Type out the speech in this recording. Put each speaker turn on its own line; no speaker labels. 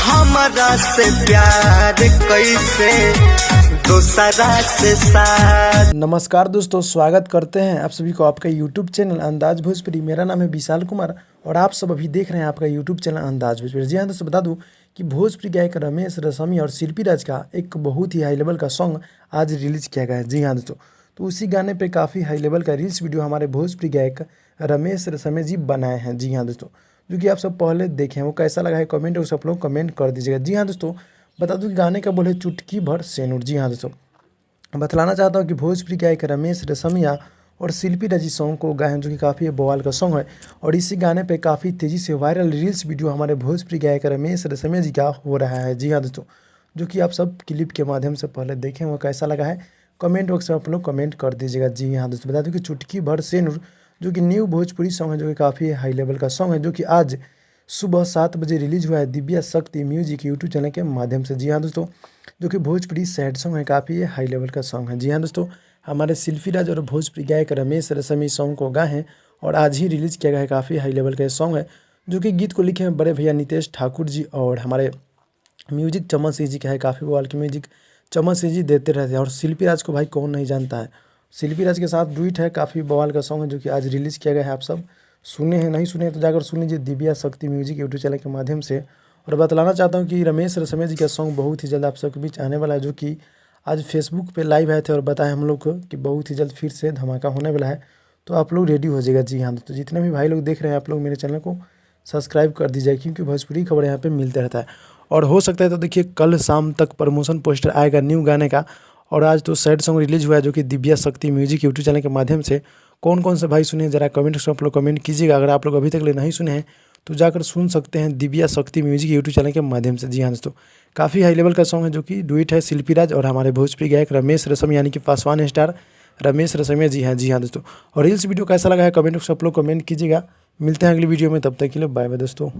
हमरा से प्यार कैसे दूसरा से साथ।
नमस्कार दोस्तों, स्वागत करते हैं आप सभी को आपका यूट्यूब चैनल अंदाज भोजपुरी। मेरा नाम है विशाल कुमार और आप सब अभी देख रहे हैं आपका यूट्यूब चैनल अंदाज भोजपुरी। जी हाँ दोस्तों, बता दूं कि भोजपुरी गायक रमेश रसमी और शिल्पी राज का एक बहुत ही हाई लेवल का सॉन्ग आज रिलीज़ किया गया है। जी हाँ दोस्तों, तो उसी गाने पे काफ़ी हाई लेवल का रील्स वीडियो हमारे भोजपुरी गायक रमेश रसमी जी बनाए हैं। जी हाँ दोस्तों, जो कि आप सब पहले देखें, वो कैसा लगा है कमेंट बॉक्स आप लोग कमेंट कर दीजिएगा। जी हाँ दोस्तों, बता दूं कि गाने का बोले चुटकी भर सेनुर। जी हाँ दोस्तों, बतलाना चाहता हूँ कि भोजपुरी गायक रमेश रसमिया और शिल्पी राज सॉन्ग को गाए हैं, जो कि काफ़ी बवाल का सॉन्ग है। और इसी गाने पे काफ़ी तेज़ी से वायरल रील्स वीडियो हमारे भोजपुरी गायक रमेश रसमिया जी का हो रहा है। जी हाँ दोस्तों, जो कि आप सब क्लिप के माध्यम से पहले देखें, वो कैसा लगा है कमेंट बॉक्स में आप लोग कमेंट कर दीजिएगा। जी हाँ दोस्तों, बता दूँ कि चुटकी भर सेनुर जो कि न्यू भोजपुरी सॉन्ग है, जो कि काफ़ी हाई लेवल का सॉन्ग है, जो कि आज सुबह 7 बजे रिलीज हुआ है दिव्या शक्ति म्यूजिक यूट्यूब चैनल के माध्यम से। जी हाँ दोस्तों, जो कि भोजपुरी सैड सॉन्ग है, काफ़ी हाई लेवल का सॉन्ग है। जी हाँ दोस्तों, हमारे शिल्पी राज और भोजपुरी गायक रमेश रसमी सॉन्ग को गाए हैं और आज ही रिलीज़ किया गया है। काफ़ी हाई लेवल का सॉन्ग है, जो कि गीत को लिखे हैं बड़े भैया नितेश ठाकुर जी और हमारे म्यूजिक चमन सिंह जी का है। काफ़ी बवाल की म्यूजिक चमन सिंह जी देते रहते हैं और शिल्पी राज को भाई कौन नहीं जानता है। शिल्पी राज के साथ डुइट है, काफ़ी बवाल का सॉन्ग है, जो कि आज रिलीज़ किया गया है। आप सब सुने हैं, नहीं सुने तो जाकर सुन लीजिए दिव्या शक्ति म्यूजिक यूट्यूब चैनल के माध्यम से। और बतलाना चाहता हूँ कि रमेश रसमी जी का सॉन्ग बहुत ही जल्द आप सबके बीच आने वाला है, जो कि आज फेसबुक पे लाइव आए थे और बताए हम लोग को कि बहुत ही जल्द फिर से धमाका होने वाला है, तो आप लोग रेडी हो जाएगा। जी हाँ दोस्तों, जितने भी भाई लोग देख रहे हैं आप लोग मेरे चैनल को सब्सक्राइब कर दीजिए, क्योंकि भोजपुरी खबर यहाँ पे मिलते रहता है। और हो सकता है तो देखिए कल शाम तक प्रमोशन पोस्टर आएगा न्यू गाने का। और आज तो सैड सॉन्ग रिलीज हुआ है, जो कि दिव्या शक्ति म्यूजिक यूट्यूब चैनल के माध्यम से। कौन कौन से भाई सुने हैं जरा कमेंट में आप लोग कमेंट कीजिएगा। अगर आप लोग अभी तक नहीं सुने हैं तो जाकर सुन सकते हैं दिव्या शक्ति म्यूजिक यूट्यूब चैनल के माध्यम से। जी हाँ दोस्तों, काफ़ी हाई लेवल का सॉन्ग है, जो कि डुइट है शिल्पी राज और हमारे भोजपुरी गायक रमेश रसमी यानी कि पासवान स्टार रमेश रसमिया जी हैं। जी हाँ दोस्तों, और रील्स वीडियो कैसा लगा है कमेंट में आप लोग कमेंट कीजिएगा। मिलते हैं अगली वीडियो में, तब तक के लिए बाय बाय दोस्तों।